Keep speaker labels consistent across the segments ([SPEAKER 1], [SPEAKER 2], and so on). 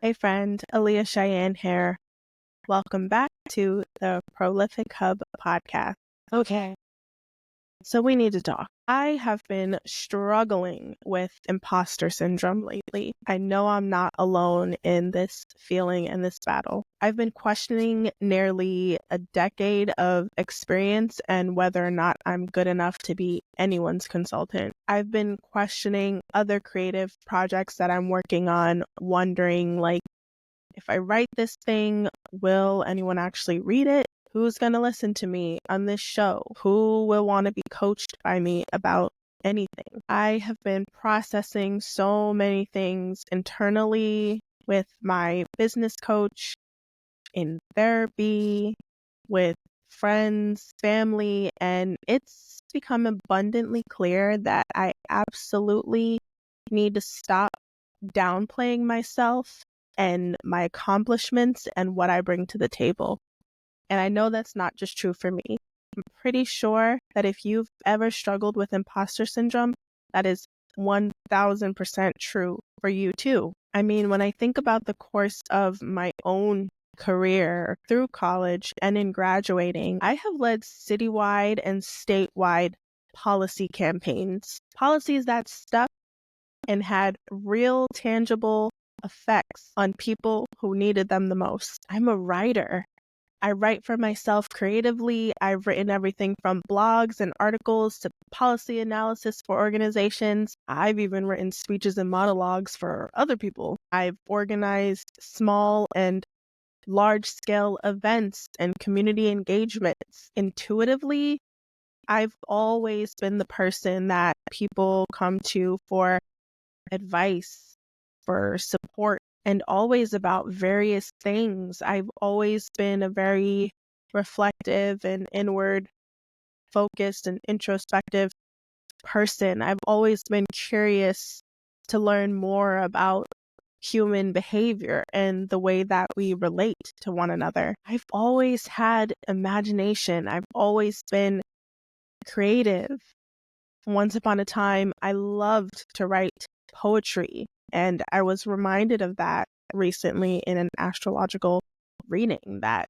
[SPEAKER 1] Hey friend, Aaliyah Cheyenne here. Welcome back to the Prolific Hub podcast. Okay, so we need to talk. I have been struggling with imposter syndrome lately. I know I'm not alone in this feeling and this battle. I've been questioning nearly a decade of experience and whether or not I'm good enough to be anyone's consultant. I've been questioning other creative projects that I'm working on, wondering if I write this thing, will anyone actually read it? Who's going to listen to me on this show? Who will want to be coached by me about anything? I have been processing so many things internally with my business coach, in therapy, with friends, family, and it's become abundantly clear that I absolutely need to stop downplaying myself and my accomplishments and what I bring to the table. And I know that's not just true for me. I'm pretty sure that if you've ever struggled with imposter syndrome, that is 1000% true for you too. I mean, when I think about the course of my own career through college and in graduating, I have led citywide and statewide policy campaigns, policies that stuck and had real tangible effects on people who needed them the most. I'm a writer. I write for myself creatively. I've written everything from blogs and articles to policy analysis for organizations. I've even written speeches and monologues for other people. I've organized small and large scale events and community engagements. Intuitively, I've always been the person that people come to for advice, for support, and always about various things. I've always been a very reflective and inward focused and introspective person. I've always been curious to learn more about human behavior and the way that we relate to one another. I've always had imagination. I've always been creative. Once upon a time, I loved to write poetry, and I was reminded of that recently in an astrological reading, that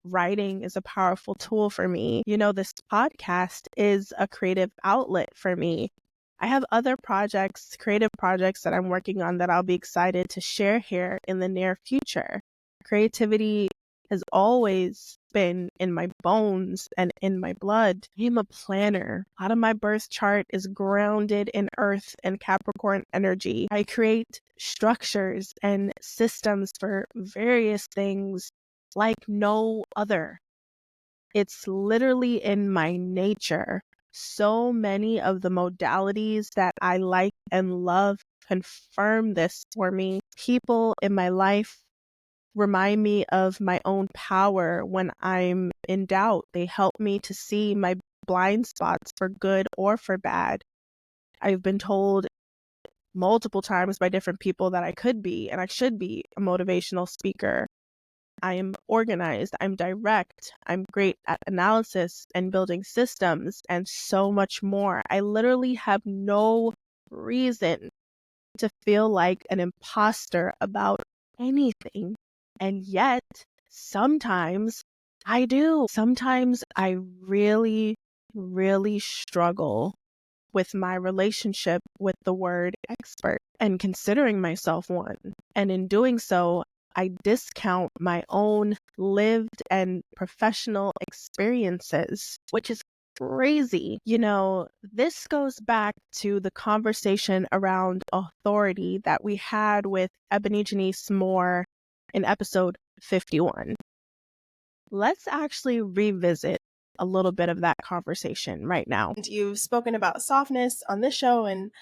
[SPEAKER 1] writing is a powerful tool for me. You know, this podcast is a creative outlet for me. I have other projects, creative projects that I'm working on that I'll be excited to share here in the near future. Creativity has always been in my bones and in my blood. I'm a planner. A lot of my birth chart is grounded in Earth and Capricorn energy. I create structures and systems for various things like no other. It's literally in my nature. So many of the modalities that I like and love confirm this for me. People in my life remind me of my own power when I'm in doubt. They help me to see my blind spots for good or for bad. I've been told multiple times by different people that I could be and I should be a motivational speaker. I am organized, I'm direct, I'm great at analysis and building systems, and so much more. I literally have no reason to feel like an imposter about anything. And yet, sometimes I do. Sometimes I really, really struggle with my relationship with the word expert and considering myself one. And in doing so, I discount my own lived and professional experiences, which is crazy. You know, this goes back to the conversation around authority that we had with Ebony Janice Moore in episode 51. Let's actually revisit a little bit of that conversation right now.
[SPEAKER 2] You've spoken about softness on this show and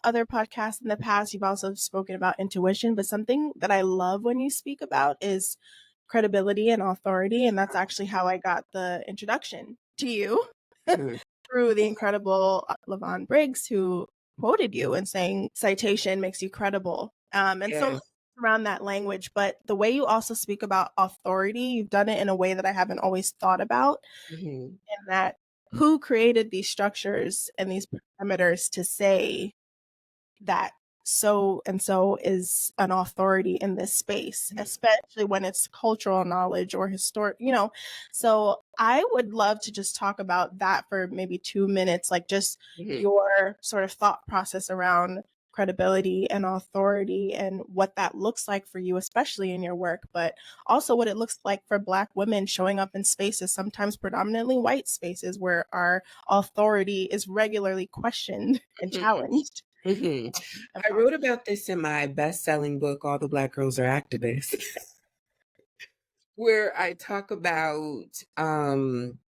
[SPEAKER 2] other podcasts in the past. You've also spoken about intuition, but something that I love when you speak about is credibility and authority. And that's actually how I got the introduction to you through the incredible Levon Briggs, who quoted you and saying citation makes you credible. So around that language, but the way you also speak about authority, you've done it in a way that I haven't always thought about. And that who created these structures and these parameters to say that so and so is an authority in this space, especially when it's cultural knowledge or historic, So I would love to just talk about that for maybe 2 minutes, like just your sort of thought process around credibility and authority and what that looks like for you, especially in your work, but also what it looks like for Black women showing up in spaces, sometimes predominantly white spaces, where our authority is regularly questioned and challenged.
[SPEAKER 3] I wrote about this in my best-selling book, All the Black Girls Are Activists, where I talk about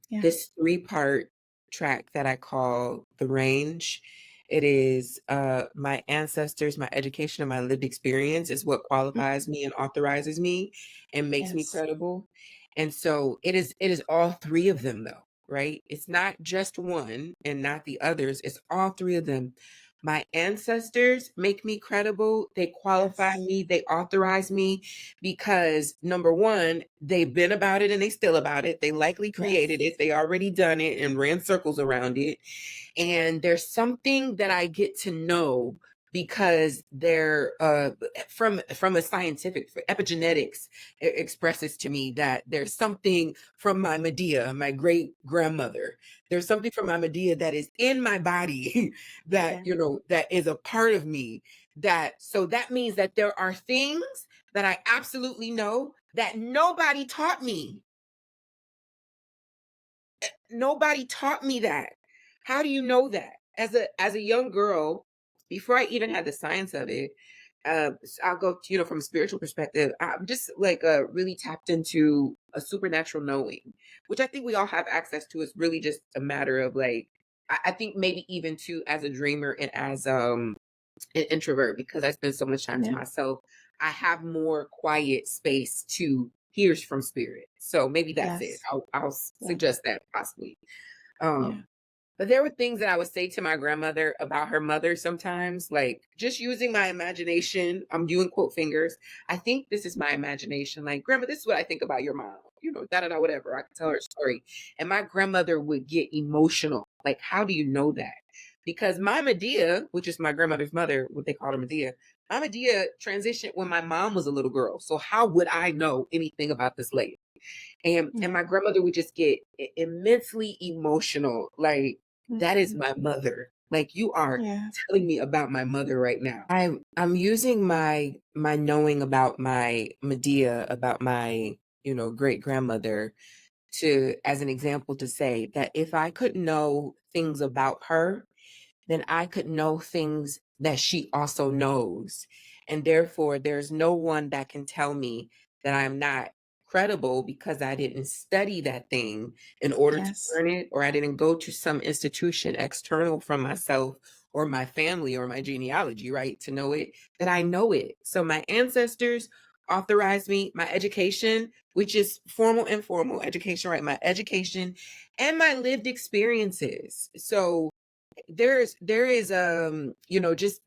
[SPEAKER 3] this 3-part track that I call The Range. It is my ancestors, my education, and my lived experience is what qualifies me and authorizes me and makes me credible. And so it is all 3 of them, though, right? It's not just one and not the others. It's all 3 of them. My ancestors make me credible. They qualify me. They authorize me because, number one, they've been about it and they still about it. They likely created it. They already done it and ran circles around it. And there's something that I get to know because they're from a scientific epigenetics expresses to me that there's something from my Medea, my great grandmother. There's something from my Medea that is in my body that that is a part of me. So that means that there are things that I absolutely know that nobody taught me. Nobody taught me that. How do you know that? As a young girl, before I even had the science of it, I'll go, from a spiritual perspective. I'm just like really tapped into a supernatural knowing, which I think we all have access to. It's really just a matter of like, I think maybe even too as a dreamer and as an introvert, because I spend so much time to myself, I have more quiet space to hear from spirit. So maybe that's it. I'll suggest that possibly. But there were things that I would say to my grandmother about her mother sometimes, like just using my imagination. I'm doing quote fingers. I think this is my imagination. Like, Grandma, this is what I think about your mom. Da da da, whatever. I could tell her a story. And my grandmother would get emotional. Like, how do you know that? Because my Medea, which is my grandmother's mother, what they called her Medea, my Medea transitioned when my mom was a little girl. So how would I know anything about this lady? And my grandmother would just get immensely emotional. Like, that is my mother. Like, you are telling me about my mother right now. I'm using my knowing about my Medea, about my, great grandmother as an example to say that if I could know things about her, then I could know things that she also knows. And therefore, there's no one that can tell me that I'm not credible because I didn't study that thing in order to learn it, or I didn't go to some institution external from myself or my family or my genealogy, right, to know it, that I know it. So my ancestors authorized me, my education, which is formal and informal education, right, my education and my lived experiences. So there is just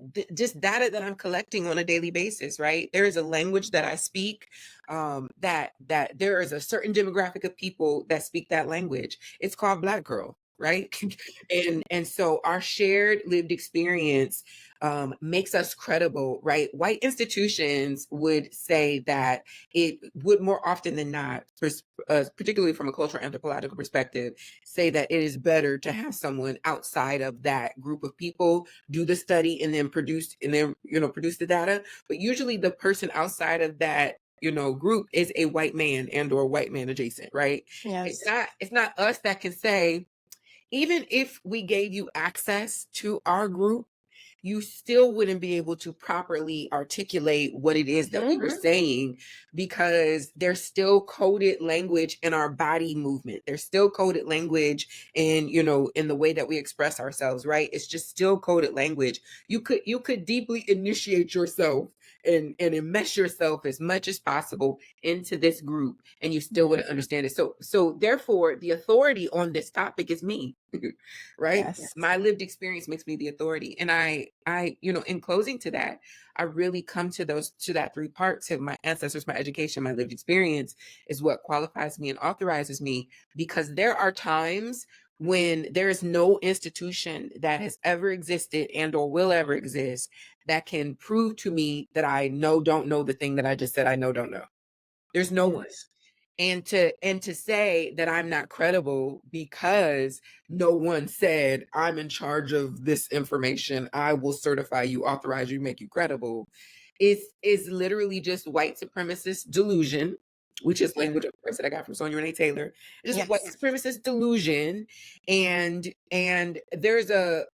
[SPEAKER 3] data that I'm collecting on a daily basis, right? There is a language that I speak, that there is a certain demographic of people that speak that language. It's called Black girl, right? and so our shared lived experience makes us credible, right? White institutions would say that it would more often than not, particularly from a cultural anthropological perspective, say that it is better to have someone outside of that group of people do the study and then produce the data. But usually the person outside of that group is a white man and or white man adjacent, right? It's not us that can say, even if we gave you access to our group, you still wouldn't be able to properly articulate what it is that we were saying, because there's still coded language in our body movement. There's still coded language in, in the way that we express ourselves, right? It's just still coded language. You could deeply initiate yourself and enmesh yourself as much as possible into this group, and you still wouldn't understand it. So therefore, the authority on this topic is me. Right? My lived experience makes me the authority. And I, in closing to that, I really come to that 3 parts of my ancestors, my education, my lived experience is what qualifies me and authorizes me, because there are times when there is no institution that has ever existed and or will ever exist that can prove to me that I don't know the thing that I just said I don't know. There's no one. And to say that I'm not credible because no one said I'm in charge of this information, I will certify you, authorize you, make you credible, is literally just white supremacist delusion, which is language of course that I got from Sonia Renee Taylor. It's just white supremacist delusion. And there's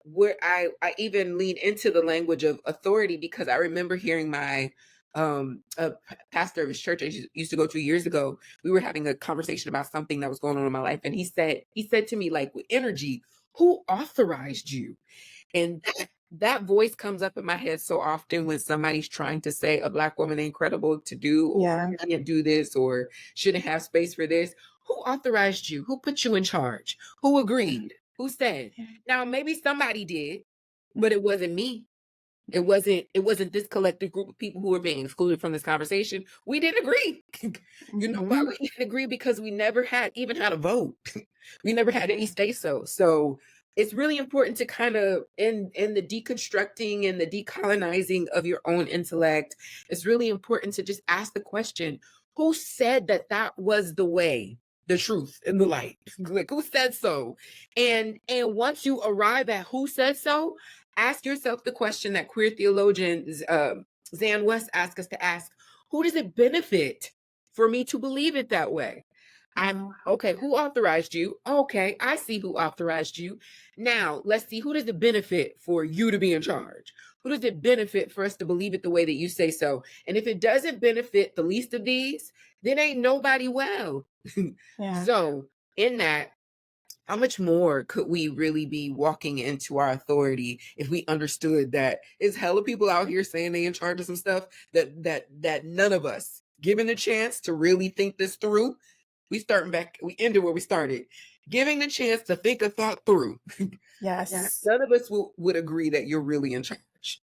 [SPEAKER 3] where I even lean into the language of authority, because I remember hearing my a pastor of his church I used to go to years ago. We were having a conversation about something that was going on in my life, and he said to me, like, with energy, who authorized you? And that voice comes up in my head so often when somebody's trying to say a Black woman ain't credible to do, or can't do this, or shouldn't have space for this. Who authorized you? Who put you in charge? Who agreed? Who said? Now, maybe somebody did, but it wasn't me. It wasn't this collective group of people who were being excluded from this conversation. We didn't agree. You know why we didn't agree? Because we never even had a vote. We never had any say so. So it's really important to kind of, in the deconstructing and the decolonizing of your own intellect, it's really important to just ask the question, who said that was the way, the truth, and the light? Like, who said so? And once you arrive at who said so, ask yourself the question that queer theologian Zan West asked us to ask: who does it benefit for me to believe it that way? Okay, who authorized you? Okay, I see who authorized you. Now, let's see, who does it benefit for you to be in charge? Who does it benefit for us to believe it the way that you say so? And if it doesn't benefit the least of these, then ain't nobody well. So in that, how much more could we really be walking into our authority if we understood that it's hella people out here saying they in charge of some stuff that none of us, given the chance to really think this through, we ended where we started. Giving the chance to think a thought through.
[SPEAKER 2] Yes.
[SPEAKER 3] None of us would agree that you're really in charge.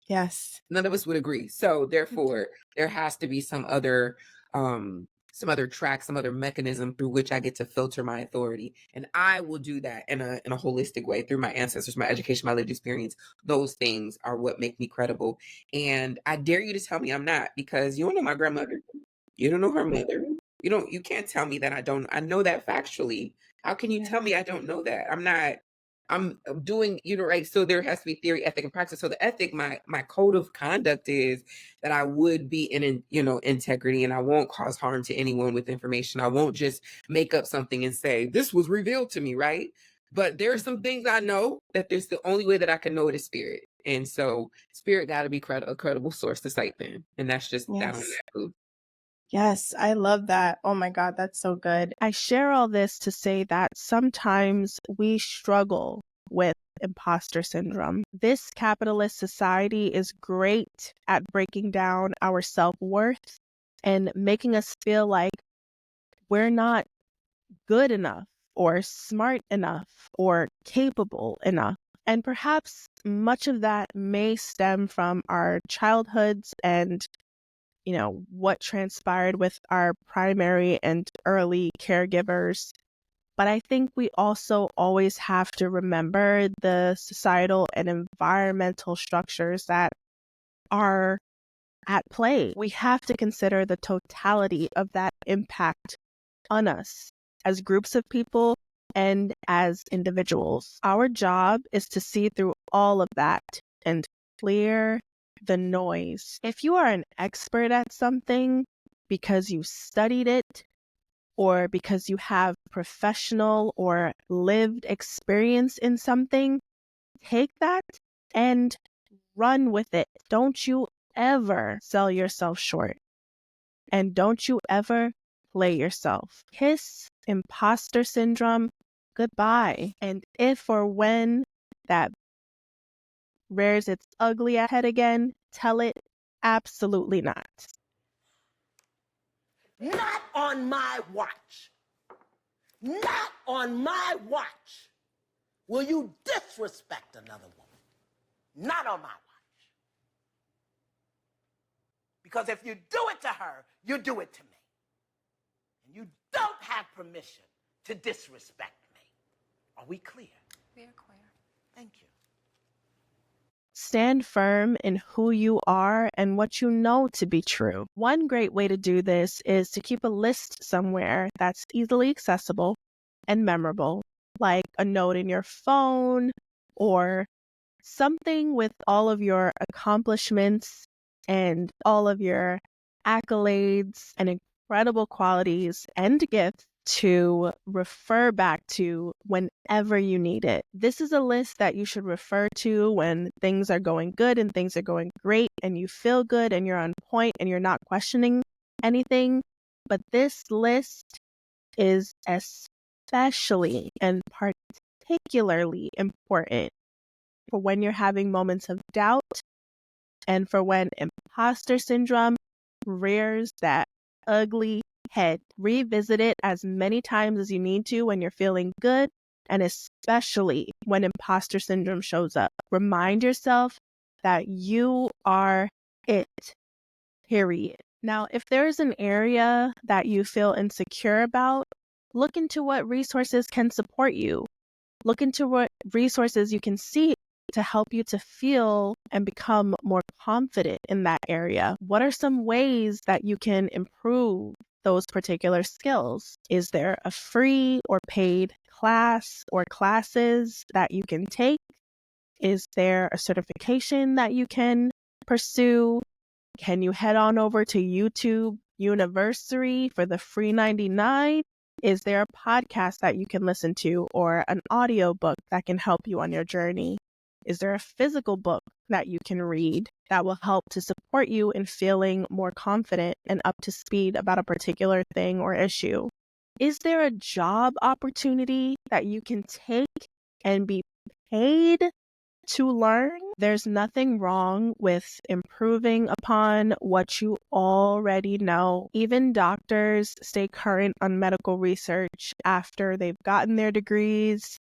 [SPEAKER 2] Yes.
[SPEAKER 3] None of us would agree. So therefore, there has to be some other track, some other mechanism through which I get to filter my authority. And I will do that in a holistic way through my ancestors, my education, my lived experience. Those things are what make me credible. And I dare you to tell me I'm not, because you don't know my grandmother. You don't know her mother. You can't tell me that I know that factually. How can you tell me I don't know that? I'm doing, right. So there has to be theory, ethic, and practice. So the ethic, my code of conduct is that I would be in integrity, and I won't cause harm to anyone with information. I won't just make up something and say, this was revealed to me, right? But there are some things I know that there's the only way that I can know it is spirit. And so spirit got to be a credible source to cite then. And that's just that on that food.
[SPEAKER 2] Yes, I love that. Oh my God, that's so good.
[SPEAKER 1] I share all this to say that sometimes we struggle with imposter syndrome. This capitalist society is great at breaking down our self-worth and making us feel like we're not good enough or smart enough or capable enough. And perhaps much of that may stem from our childhoods and what transpired with our primary and early caregivers. But I think we also always have to remember the societal and environmental structures that are at play. We have to consider the totality of that impact on us as groups of people and as individuals. Our job is to see through all of that and clear the noise. If you are an expert at something because you studied it or because you have professional or lived experience in something, take that and run with it. Don't you ever sell yourself short. And don't you ever play yourself. Kiss imposter syndrome goodbye. And if or when that rears its ugly head again, tell it absolutely not.
[SPEAKER 4] Not on my watch. Not on my watch will you disrespect another woman. Not on my watch. Because if you do it to her, you do it to me. And you don't have permission to disrespect me Are we clear?
[SPEAKER 5] We are clear.
[SPEAKER 4] Thank you.
[SPEAKER 1] Stand firm in who you are and what you know to be true. One great way to do this is to keep a list somewhere that's easily accessible and memorable, like a note in your phone or something with all of your accomplishments and all of your accolades and incredible qualities and gifts to refer back to whenever you need it. This is a list that you should refer to when things are going good and things are going great and you feel good and you're on point and you're not questioning anything. But this list is especially and particularly important for when you're having moments of doubt and for when imposter syndrome rears that ugly head. Revisit it as many times as you need to when you're feeling good, and especially when imposter syndrome shows up. Remind yourself that you are it, period. Now, if there is an area that you feel insecure about, look into what resources can support you. Look into what resources you can seek to help you to feel and become more confident in that area. What are some ways that you can improve those particular skills? Is there a free or paid class or classes that you can take? Is there a certification that you can pursue? Can you head on over to YouTube University for the free 99? Is there a podcast that you can listen to or an audiobook that can help you on your journey? Is there a physical book that you can read that will help to support you in feeling more confident and up to speed about a particular thing or issue? Is there a job opportunity that you can take and be paid to learn? There's nothing wrong with improving upon what you already know. Even doctors stay current on medical research after they've gotten their degrees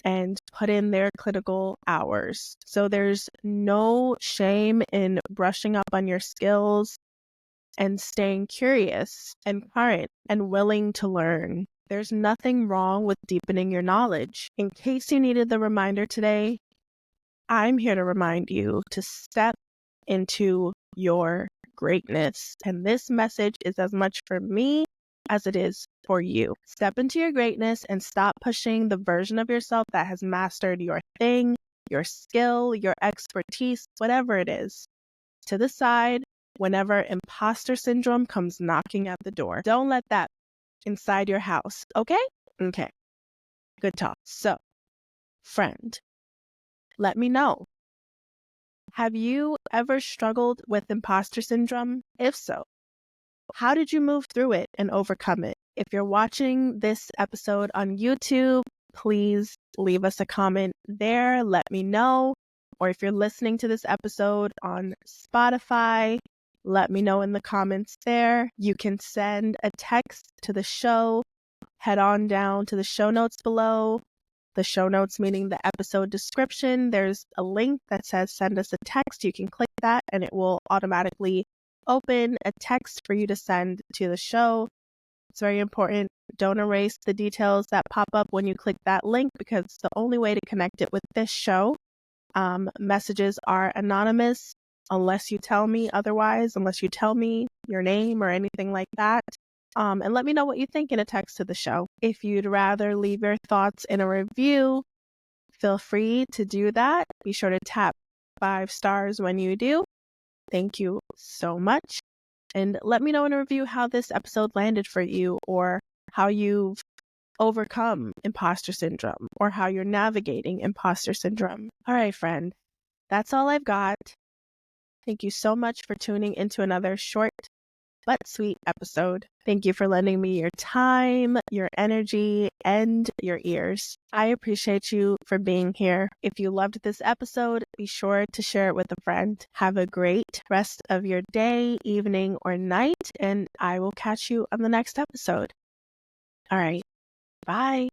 [SPEAKER 1] and put in their clinical hours. So there's no shame in brushing up on your skills and staying curious and current and willing to learn. There's nothing wrong with deepening your knowledge. In case you needed the reminder today, I'm here to remind you to step into your greatness. And this message is as much for me as it is for you. Step into your greatness and stop pushing the version of yourself that has mastered your thing, your skill, your expertise, whatever it is, to the side whenever imposter syndrome comes knocking at the door. Don't let that inside your house, okay? Okay. Good talk. So, friend, let me know. Have you ever struggled with imposter syndrome? If so, how did you move through it and overcome it? If you're watching this episode on YouTube, please leave us a comment there. Let me know. Or if you're listening to this episode on Spotify, let me know in the comments there. You can send a text to the show. Head on down to the show notes below. The show notes meaning the episode description. There's a link that says send us a text. You can click that and it will automatically open a text for you to send to the show. It's very important. Don't erase the details that pop up when you click that link because it's the only way to connect it with this show. Messages are anonymous unless you tell me otherwise, unless you tell me your name or anything like that. And let me know what you think in a text to the show. If you'd rather leave your thoughts in a review, feel free to do that. Be sure to tap 5 stars when you do. Thank you so much. And let me know in a review how this episode landed for you or how you've overcome imposter syndrome or how you're navigating imposter syndrome. All right, friend, that's all I've got. Thank you so much for tuning into another short but sweet episode. Thank you for lending me your time, your energy, and your ears. I appreciate you for being here. If you loved this episode, be sure to share it with a friend. Have a great rest of your day, evening, or night, and I will catch you on the next episode. All right, bye.